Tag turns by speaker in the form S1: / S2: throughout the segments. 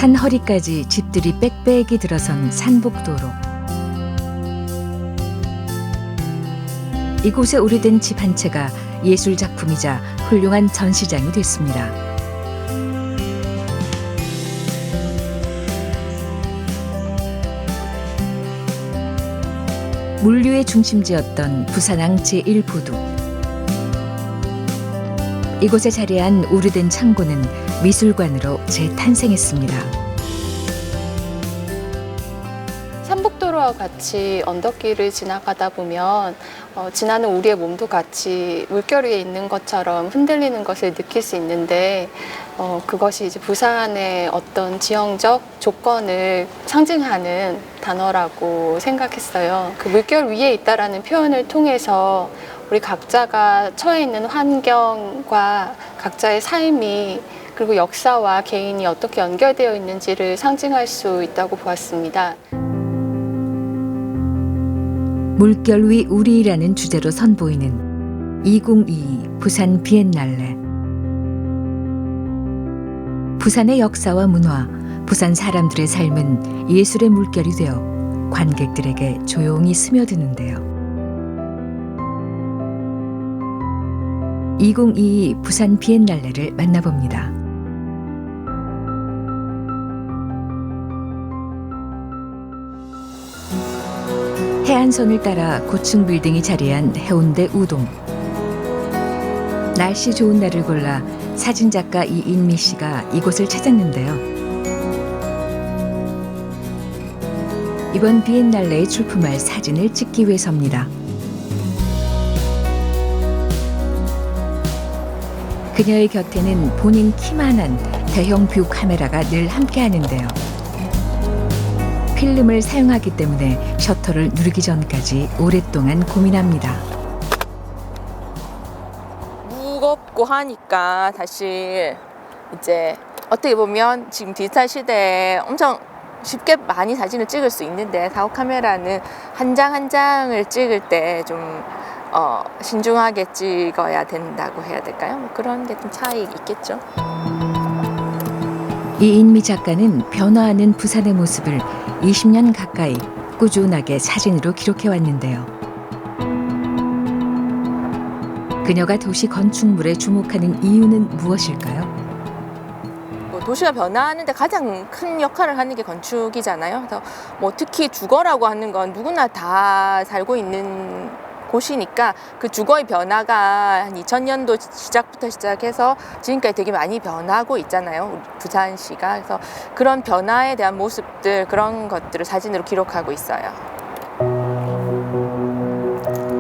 S1: 산 허리까지 집들이 빽빽이 들어선 산복도로. 이곳에 오래된 집 한 채가 예술 작품이자 훌륭한 전시장이 됐습니다. 물류의 중심지였던 부산항 제1보도. 이곳에 자리한 오래된 창고는 미술관으로 재탄생했습니다.
S2: 산복도로와 같이 언덕길을 지나가다 보면 지나는 우리의 몸도 같이 물결 위에 있는 것처럼 흔들리는 것을 느낄 수 있는데 그것이 이제 부산의 어떤 지형적 조건을 상징하는 단어라고 생각했어요. 그 물결 위에 있다라는 표현을 통해서 우리 각자가 처해 있는 환경과 각자의 삶이 그리고 역사와 개인이 어떻게 연결되어 있는지를 상징할 수 있다고 보았습니다.
S1: 물결 위 우리라는 주제로 선보이는 2022 부산 비엔날레. 부산의 역사와 문화, 부산 사람들의 삶은 예술의 물결이 되어 관객들에게 조용히 스며드는데요. 2022 부산 비엔날레를 만나봅니다. 해안선을 따라 고층 빌딩이 자리한 해운대 우동. 날씨 좋은 날을 골라 사진작가 이인미 씨가 이곳을 찾았는데요. 이번 비엔날레에 출품할 사진을 찍기 위해서입니다. 그녀의 곁에는 본인 키만한 대형 뷰 카메라가 늘 함께하는데요. 필름을 사용하기 때문에 셔터를 누르기 전까지 오랫동안 고민합니다.
S3: 무겁고 하니까 사실 이제 어떻게 보면 지금 디지털 시대에 엄청 쉽게 많이 사진을 찍을 수 있는데 사후 카메라는 한 장 한 장을 찍을 때 좀 신중하게 찍어야 된다고 해야 될까요? 뭐 그런 게 좀 차이 있겠죠.
S1: 이인미 작가는 변화하는 부산의 모습을 20년 가까이 꾸준하게 사진으로 기록해 왔는데요. 그녀가 도시 건축물에 주목하는 이유는 무엇일까요?
S3: 도시가 변화하는데 가장 큰 역할을 하는 게 건축이잖아요. 그래서 뭐 특히 주거라고 하는 건 누구나 다 살고 있는 곳이니까 그 주거의 변화가 한 2000년도 시작부터 시작해서 지금까지 되게 많이 변하고 있잖아요. 우리 부산시가. 그래서 그런 변화에 대한 모습들, 그런 것들을 사진으로 기록하고 있어요.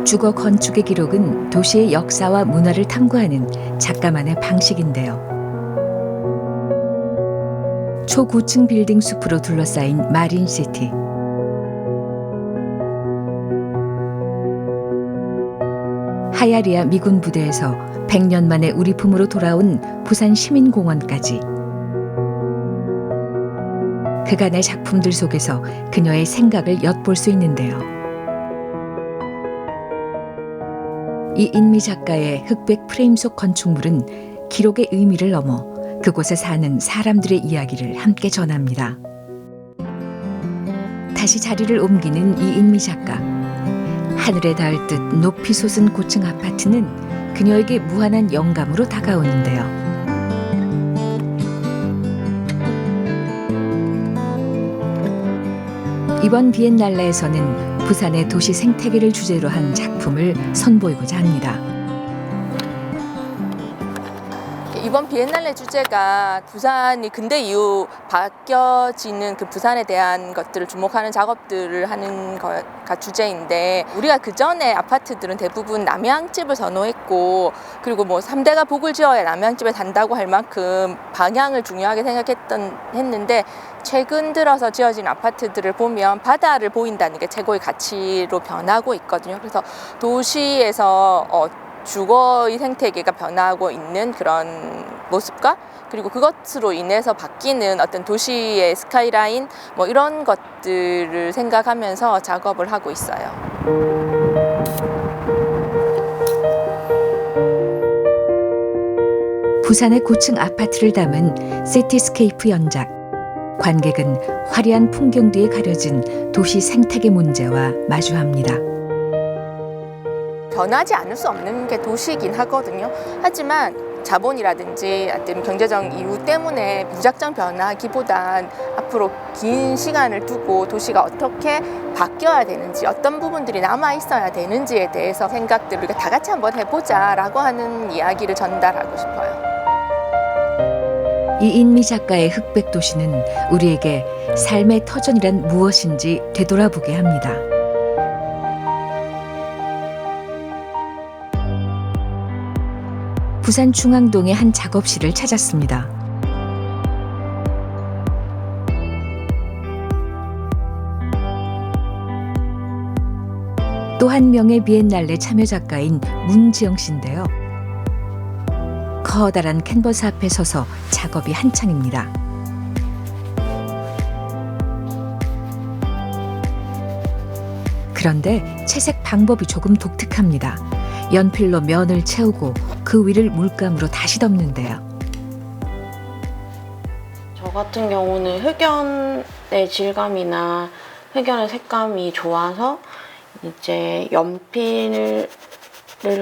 S1: 주거 건축의 기록은 도시의 역사와 문화를 탐구하는 작가만의 방식인데요. 초고층 빌딩 숲으로 둘러싸인 마린시티. 하야리아 미군 부대에서 100년 만에 우리 품으로 돌아온 부산 시민공원까지. 그간의 작품들 속에서 그녀의 생각을 엿볼 수 있는데요. 이인미 작가의 흑백 프레임 속 건축물은 기록의 의미를 넘어 그곳에 사는 사람들의 이야기를 함께 전합니다. 다시 자리를 옮기는 이인미 작가. 하늘에 닿을 듯 높이 솟은 고층 아파트는 그녀에게 무한한 영감으로 다가오는데요. 이번 비엔날레에서는 부산의 도시 생태계를 주제로 한 작품을 선보이고자 합니다.
S3: 이번 비엔날레 주제가 부산이 근대 이후 바뀌어지는 그 부산에 대한 것들을 주목하는 작업들을 하는 거가 주제인데, 우리가 그 전에 아파트들은 대부분 남향집을 선호했고, 그리고 뭐 3대가 복을 지어야 남향집에 산다고 할 만큼 방향을 중요하게 했는데, 최근 들어서 지어진 아파트들을 보면 바다를 보인다는 게 최고의 가치로 변하고 있거든요. 그래서 도시에서 주거의 생태계가 변하고 있는 그런 모습과, 그리고 그것으로 인해서 바뀌는 어떤 도시의 스카이라인 뭐 이런 것들을 생각하면서 작업을 하고 있어요.
S1: 부산의 고층 아파트를 담은 시티스케이프 연작. 관객은 화려한 풍경 뒤에 가려진 도시 생태계 문제와 마주합니다.
S3: 변하지 않을 수 없는 게 도시이긴 하거든요. 하지만 자본이라든지 아니면 경제적 이유 때문에 무작정 변하기보단 앞으로 긴 시간을 두고 도시가 어떻게 바뀌어야 되는지, 어떤 부분들이 남아 있어야 되는지에 대해서 생각들을 다 같이 한번 해보자라고 하는 이야기를 전달하고 싶어요.
S1: 이인미 작가의 흑백 도시는 우리에게 삶의 터전이란 무엇인지 되돌아보게 합니다. 부산 중앙동의 한 작업실을 찾았습니다. 또 한 명의 비엔날레 참여 작가인 문지영 씨인데요. 커다란 캔버스 앞에 서서 작업이 한창입니다. 그런데 채색 방법이 조금 독특합니다. 연필로 면을 채우고 그 위를 물감으로 다시 덮는데요.
S4: 저 같은 경우는 흑연의 질감이나 흑연의 색감이 좋아서 이제 연필을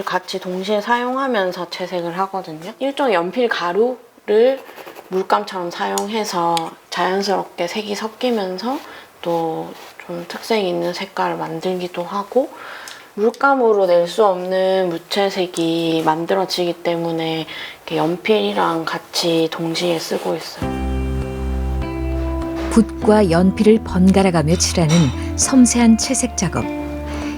S4: 같이 동시에 사용하면서 채색을 하거든요. 일종의 연필 가루를 물감처럼 사용해서 자연스럽게 색이 섞이면서 또 좀 특색 있는 색깔을 만들기도 하고, 물감으로 낼 수 없는 무채색이 만들어지기 때문에 이렇게 연필이랑 같이 동시에 쓰고 있어요.
S1: 붓과 연필을 번갈아가며 칠하는 섬세한 채색 작업.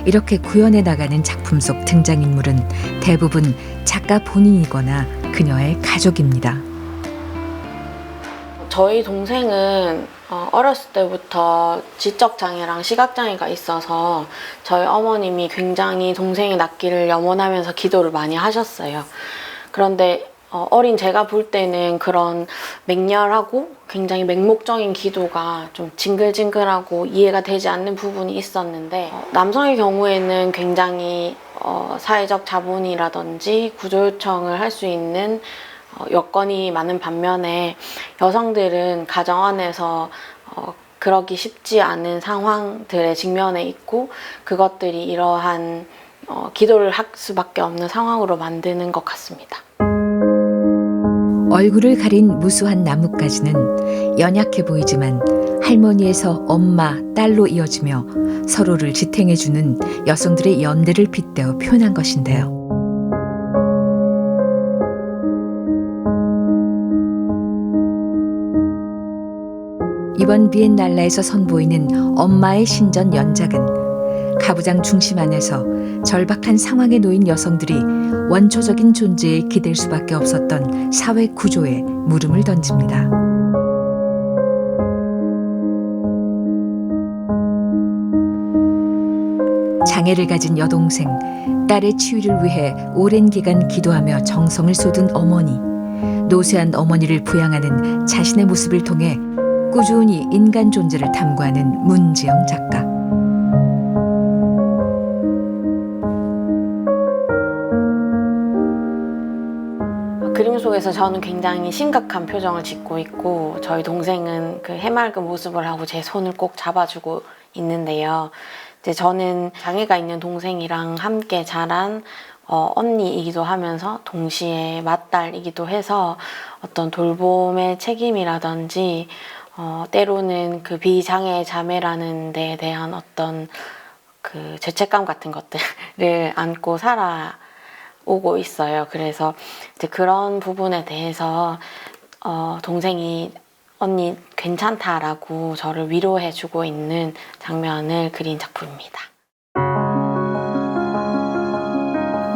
S1: 이렇게 구현해 나가는 작품 속 등장인물은 대부분 작가 본인이거나 그녀의 가족입니다.
S4: 저희 동생은 어렸을 때부터 지적장애랑 시각장애가 있어서 저희 어머님이 굉장히 동생이 낫기를 염원하면서 기도를 많이 하셨어요. 그런데 어린 제가 볼 때는 그런 맹렬하고 굉장히 맹목적인 기도가 좀 징글징글하고 이해가 되지 않는 부분이 있었는데, 남성의 경우에는 굉장히 사회적 자본이라든지 구조요청을 할 수 있는 여건이 많은 반면에 여성들은 가정 안에서 그러기 쉽지 않은 상황들에 직면해 있고, 그것들이 이러한 기도를 할 수밖에 없는 상황으로 만드는 것 같습니다.
S1: 얼굴을 가린 무수한 나뭇가지는 연약해 보이지만 할머니에서 엄마, 딸로 이어지며 서로를 지탱해주는 여성들의 연대를 빗대어 표현한 것인데요. 이번 비엔날레에서 선보이는 엄마의 신전 연작은 가부장 중심 안에서 절박한 상황에 놓인 여성들이 원초적인 존재에 기댈 수밖에 없었던 사회 구조에 물음을 던집니다. 장애를 가진 여동생, 딸의 치유를 위해 오랜 기간 기도하며 정성을 쏟은 어머니, 노쇠한 어머니를 부양하는 자신의 모습을 통해 꾸준히 인간 존재를 탐구하는 문지영 작가.
S4: 그림 속에서 저는 굉장히 심각한 표정을 짓고 있고, 저희 동생은 그 해맑은 모습을 하고 제 손을 꼭 잡아주고 있는데요. 이제 저는 장애가 있는 동생이랑 함께 자란 언니이기도 하면서 동시에 맏딸이기도 해서 어떤 돌봄의 책임이라든지 때로는 그 비장애 자매라는 데에 대한 어떤 그 죄책감 같은 것들을 안고 살아오고 있어요. 그래서 이제 그런 부분에 대해서 동생이 언니 괜찮다라고 저를 위로해주고 있는 장면을 그린 작품입니다.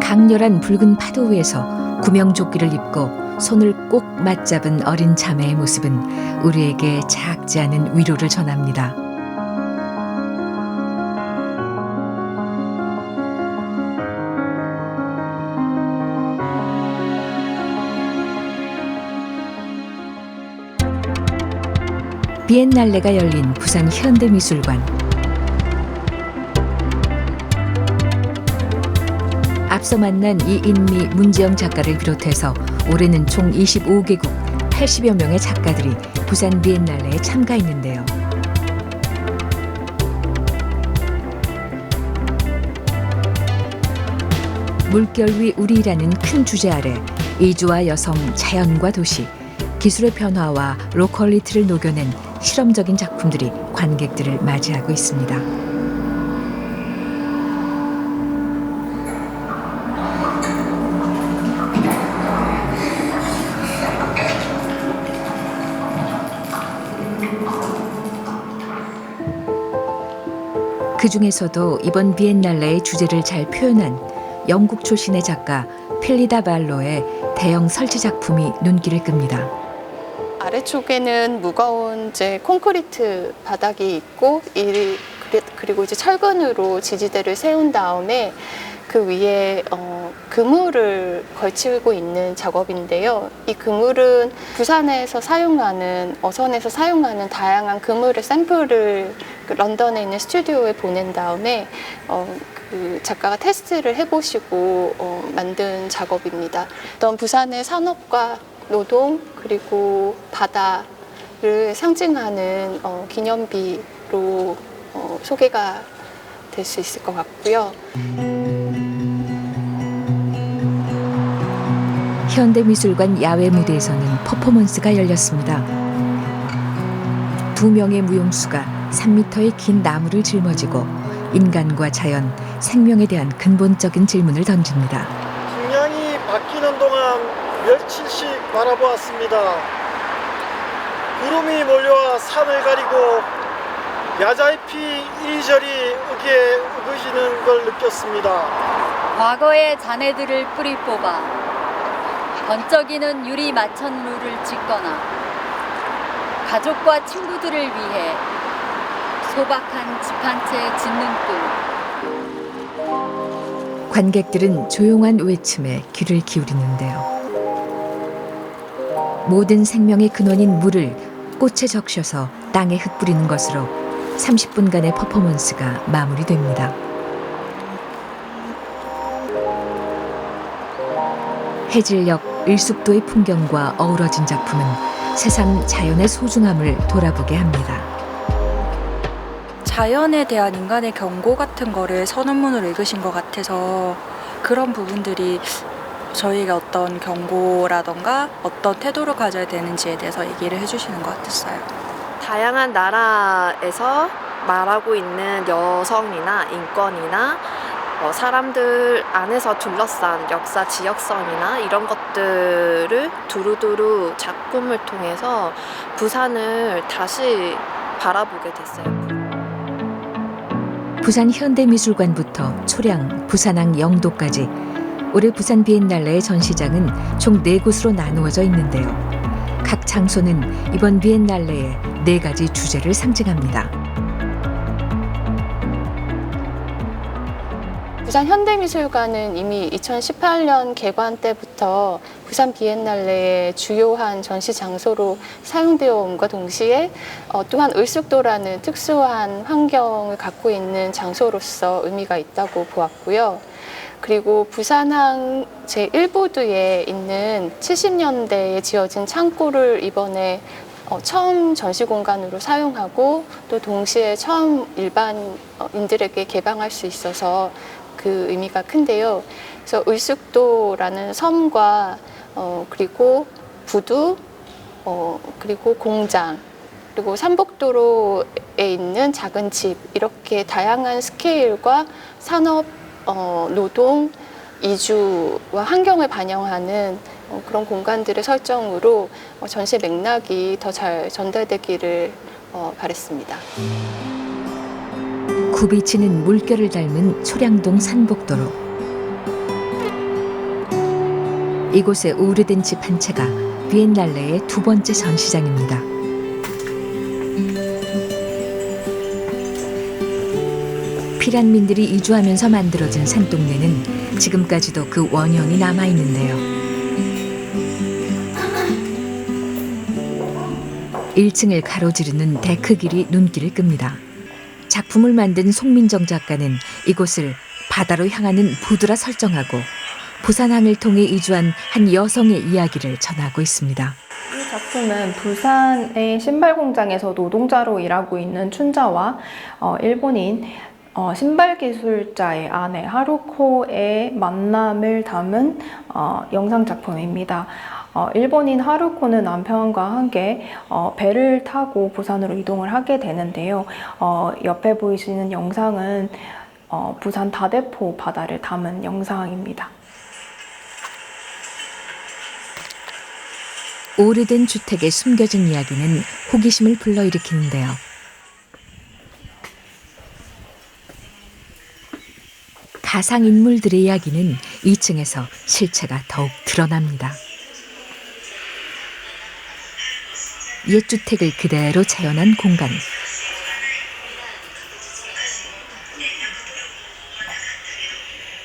S1: 강렬한 붉은 파도 위에서 구명조끼를 입고 손을 꼭 맞잡은 어린 자매의 모습은 우리에게 작지 않은 위로를 전합니다. 비엔날레가 열린 부산 현대미술관. 앞서 만난 이인미, 문지영 작가를 비롯해서 올해는 총 25개국 80여 명의 작가들이 부산 비엔날레에 참가했는데요. 물결 위 우리라는 큰 주제 아래 이주와 여성, 자연과 도시, 기술의 변화와 로컬리티를 녹여낸 실험적인 작품들이 관객들을 맞이하고 있습니다. 그 중에서도 이번 비엔날레의 주제를 잘 표현한 영국 출신의 작가 펠리다 발로의 대형 설치 작품이 눈길을 끕니다.
S2: 아래쪽에는 무거운 이제 콘크리트 바닥이 있고 그리고 이제 철근으로 지지대를 세운 다음에 그 위에 그물을 걸치고 있는 작업인데요. 이 그물은 부산에서 사용하는 어선에서 사용하는 다양한 그물의 샘플을 런던에 있는 스튜디오에 보낸 다음에 그 작가가 테스트를 해보시고 만든 작업입니다. 어떤 부산의 산업과 노동 그리고 바다를 상징하는 기념비로 소개가 될 수 있을 것 같고요.
S1: 현대미술관 야외 무대에서는 퍼포먼스가 열렸습니다. 2명의 무용수가 3m의 긴 나무를 짊어지고 인간과 자연, 생명에 대한 근본적인 질문을 던집니다.
S5: 풍향이 바뀌는 동안 며칠씩 바라보았습니다. 구름이 몰려와 산을 가리고 야자잎이 이리저리 으게 으그시는 걸 느꼈습니다.
S6: 과거의 잔해들을 뿌리 뽑아 번쩍이는 유리 마천루를 짓거나 가족과 친구들을 위해 소박한 집 한 채 짓는 꿈.
S1: 관객들은 조용한 외침에 귀를 기울이는데요. 모든 생명의 근원인 물을 꽃에 적셔서 땅에 흩뿌리는 것으로 30분간의 퍼포먼스가 마무리됩니다. 해질녘 을숙도의 풍경과 어우러진 작품은 세상 자연의 소중함을 돌아보게 합니다.
S7: 자연에 대한 인간의 경고 같은 거를 선언문으로 읽으신 것 같아서 그런 부분들이 저희가 어떤 경고라던가 어떤 태도를 가져야 되는지에 대해서 얘기를 해주시는 것 같았어요.
S8: 다양한 나라에서 말하고 있는 여성이나 인권이나 사람들 안에서 둘러싼 역사 지역성이나 이런 것들을 두루두루 작품을 통해서 부산을 다시 바라보게 됐어요.
S1: 부산 현대미술관부터 초량, 부산항 영도까지 올해 부산 비엔날레의 전시장은 총 4곳으로 나누어져 있는데요. 각 장소는 이번 비엔날레의 4가지 주제를 상징합니다.
S2: 부산 현대미술관은 이미 2018년 개관 때부터 부산 비엔날레의 주요한 전시 장소로 사용되어 온과 동시에 또한 을숙도라는 특수한 환경을 갖고 있는 장소로서 의미가 있다고 보았고요. 그리고 부산항 제1부두에 있는 70년대에 지어진 창고를 이번에 처음 전시 공간으로 사용하고 또 동시에 처음 일반인들에게 개방할 수 있어서 그 의미가 큰데요. 그래서 을숙도라는 섬과 그리고 부두, 그리고 공장, 그리고 삼복도로에 있는 작은 집 이렇게 다양한 스케일과 산업, 노동, 이주와 환경을 반영하는 그런 공간들의 설정으로 전시 맥락이 더 잘 전달되기를 바랬습니다.
S1: 굽이치는 물결을 닮은 초량동 산복도로. 이곳의 오래된 집 한 채가 비엔날레의 2번째 전시장입니다. 피란민들이 이주하면서 만들어진 산동네는 지금까지도 그 원형이 남아있는데요. 1층을 가로지르는 데크 길이 눈길을 끕니다. 작품을 만든 송민정 작가는 이곳을 바다로 향하는 부두라 설정하고 부산항을 통해 이주한 한 여성의 이야기를 전하고 있습니다.
S9: 이 작품 작품은 부산의 신발 공장에서 노동자로 일하고 있는 춘자와 일본인 신발 기술자의 아내 하루코의 만남을 담은 영상 작품입니다. 일본인 하루코는 남편과 함께 배를 타고 부산으로 이동을 하게 되는데요. 옆에 보이시는 영상은 부산 다대포 바다를 담은 영상입니다.
S1: 오래된 주택에 숨겨진 이야기는 호기심을 불러일으키는데요. 가상인물들의 이야기는 2층에서 실체가 더욱 드러납니다. 옛 주택을 그대로 재현한 공간.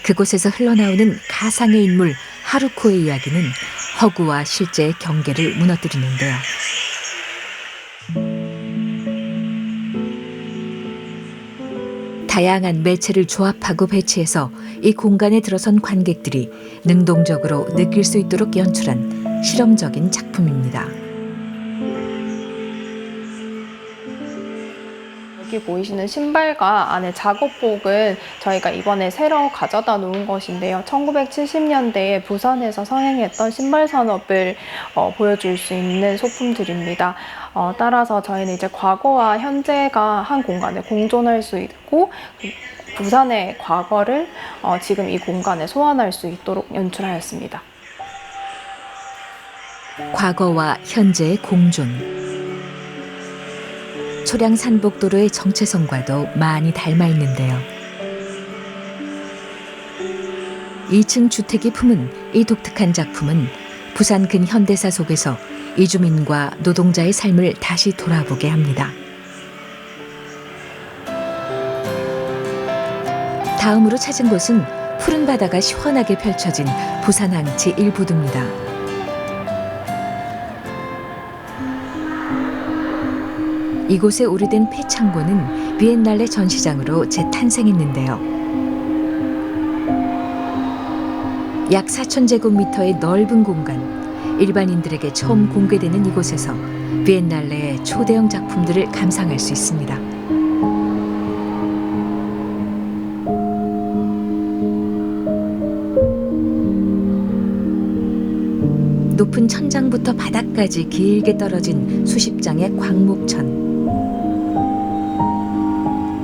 S1: 그곳에서 흘러나오는 가상의 인물 하루코의 이야기는 허구와 실제의 경계를 무너뜨리는데요. 다양한 매체를 조합하고 배치해서 이 공간에 들어선 관객들이 능동적으로 느낄 수 있도록 연출한 실험적인 작품입니다.
S9: 여기 보이시는 신발과 안에 작업복은 저희가 이번에 새로 가져다 놓은 것인데요. 1970년대에 부산에서 성행했던 신발 산업을 보여줄 수 있는 소품들입니다. 따라서 저희는 이제 과거와 현재가 한 공간에 공존할 수 있고 부산의 과거를 지금 이 공간에 소환할 수 있도록 연출하였습니다.
S1: 과거와 현재의 공존. 초량 산복도로의 정체성과도 많이 닮아 있는데요. 2층 주택이 품은 이 독특한 작품은 부산 근현대사 속에서 이주민과 노동자의 삶을 다시 돌아보게 합니다. 다음으로 찾은 곳은 푸른 바다가 시원하게 펼쳐진 부산항 제1부두입니다. 이곳의 오래된 폐창고는 비엔날레 전시장으로 재탄생했는데요. 약 4,000제곱미터의 넓은 공간, 일반인들에게 처음 공개되는 이곳에서 비엔날레의 초대형 작품들을 감상할 수 있습니다. 높은 천장부터 바닥까지 길게 떨어진 수십 장의 광목천.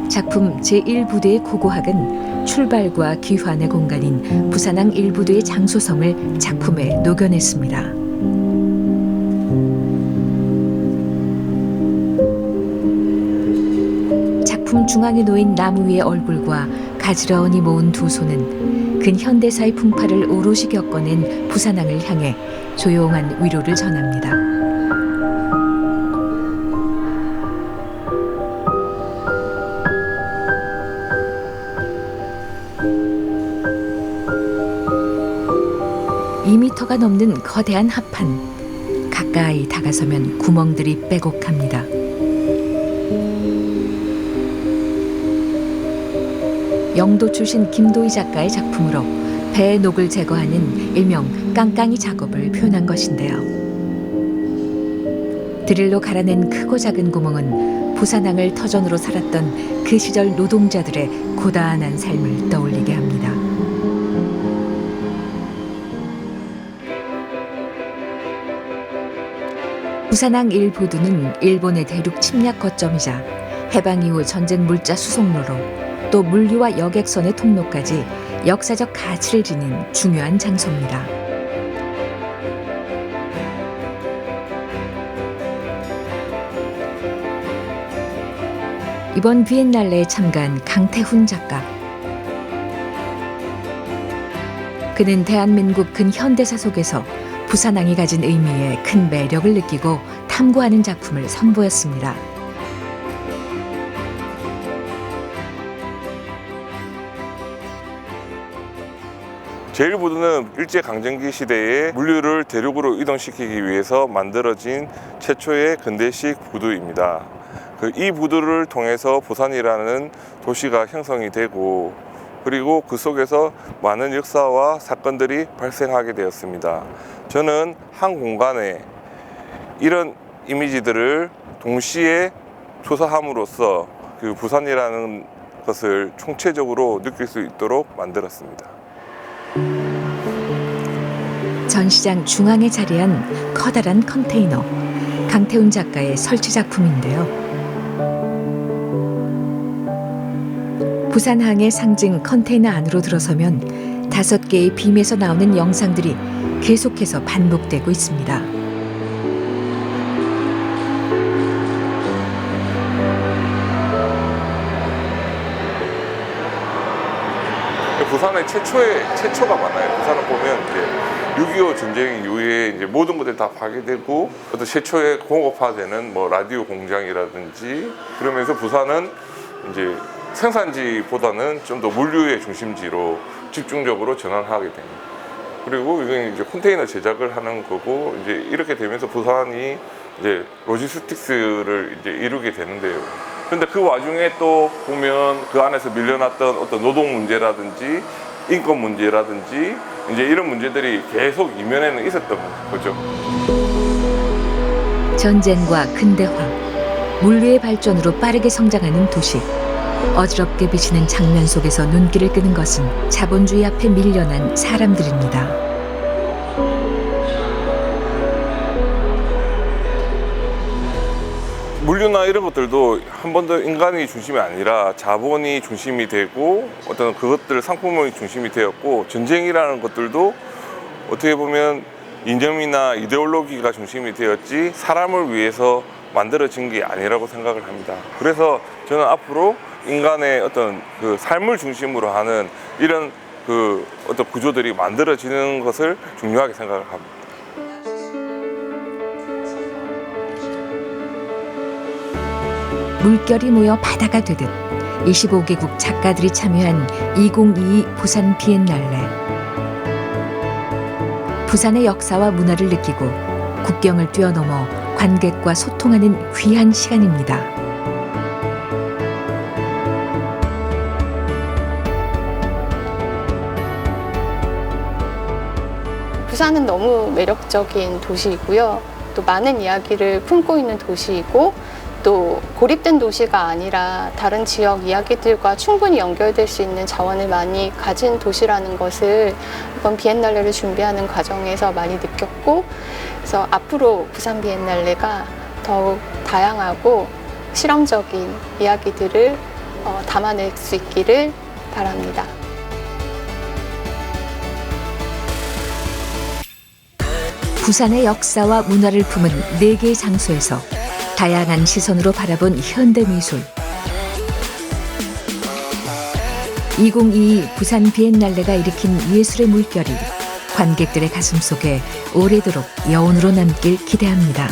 S1: 작품 제1부대의 고고학은 출발과 귀환의 공간인 부산항 1부대의 장소성을 작품에 녹여냈습니다. 작품 중앙에 놓인 나무 위의 얼굴과 가지런히 모은 두 손은 근현대사의 풍파를 오롯이 겪어낸 부산항을 향해 조용한 위로를 전합니다. (2미터가) 넘는 거대한 합판. 가까이 다가서면 구멍들이 빼곡합니다. 영도 출신 김도희 작가의 작품으로 배의 녹을 제거하는 일명 깡깡이 작업을 표현한 것인데요. 드릴로 갈아낸 크고 작은 구멍은 부산항을 터전으로 살았던 그 시절 노동자들의 고단한 삶을 떠올리게 합니다. 부산항 1부두는 일본의 대륙 침략 거점이자 해방 이후 전쟁 물자 수송로로 또 물류와 여객선의 통로까지 역사적 가치를 지닌 중요한 장소입니다. 이번 비엔날레에 참가한 강태훈 작가. 그는 대한민국 근현대사 속에서 부산항이 가진 의미에 큰 매력을 느끼고 탐구하는 작품을 선보였습니다.
S10: 제1부두는 일제강점기 시대에 물류를 대륙으로 이동시키기 위해서 만들어진 최초의 근대식 부두입니다. 이 부두를 통해서 부산이라는 도시가 형성이 되고 그리고 그 속에서 많은 역사와 사건들이 발생하게 되었습니다. 저는 한 공간에 이런 이미지들을 동시에 조사함으로써 그 부산이라는 것을 총체적으로 느낄 수 있도록 만들었습니다.
S1: 전시장 중앙에 자리한 커다란 컨테이너, 강태훈 작가의 설치 작품인데요. 부산항의 상징 컨테이너 안으로 들어서면 5개의 빔에서 나오는 영상들이 계속해서 반복되고 있습니다.
S10: 부산에 최초가 많아요. 부산을 보면 이제 6.25 전쟁 이후에 이제 모든 것들이 다 파괴되고 어떤 최초의 공업화되는 뭐 라디오 공장이라든지 그러면서 부산은 이제 생산지보다는 좀 더 물류의 중심지로 집중적으로 전환하게 됩니다. 그리고 이건 이제 컨테이너 제작을 하는 거고 이제 이렇게 되면서 부산이 이제 로지스틱스를 이제 이루게 되는데요. 근데 그 와중에 또 보면 그 안에서 밀려났던 어떤 노동 문제라든지 인권 문제라든지 이제 이런 문제들이 계속 이면에는 있었던 거죠.
S1: 전쟁과 근대화, 물류의 발전으로 빠르게 성장하는 도시. 어지럽게 비치는 장면 속에서 눈길을 끄는 것은 자본주의 앞에 밀려난 사람들입니다.
S10: 물류나 이런 것들도 한 번도 인간이 중심이 아니라 자본이 중심이 되고 어떤 그것들 상품이 중심이 되었고 전쟁이라는 것들도 어떻게 보면 이념이나 이데올로기가 중심이 되었지 사람을 위해서 만들어진 게 아니라고 생각을 합니다. 그래서 저는 앞으로 인간의 어떤 그 삶을 중심으로 하는 이런 그 어떤 구조들이 만들어지는 것을 중요하게 생각을 합니다.
S1: 물결이 모여 바다가 되듯 25개국 작가들이 참여한 2022 부산 비엔날레. 부산의 역사와 문화를 느끼고 국경을 뛰어넘어 관객과 소통하는 귀한 시간입니다.
S2: 부산은 너무 매력적인 도시이고요. 또 많은 이야기를 품고 있는 도시이고 또 고립된 도시가 아니라 다른 지역 이야기들과 충분히 연결될 수 있는 자원을 많이 가진 도시라는 것을 이번 비엔날레를 준비하는 과정에서 많이 느꼈고, 그래서 앞으로 부산 비엔날레가 더욱 다양하고 실험적인 이야기들을 담아낼 수 있기를 바랍니다.
S1: 부산의 역사와 문화를 품은 4개의 장소에서 다양한 시선으로 바라본 현대미술. 2022 부산 비엔날레가 일으킨 예술의 물결이 관객들의 가슴 속에 오래도록 여운으로 남길 기대합니다.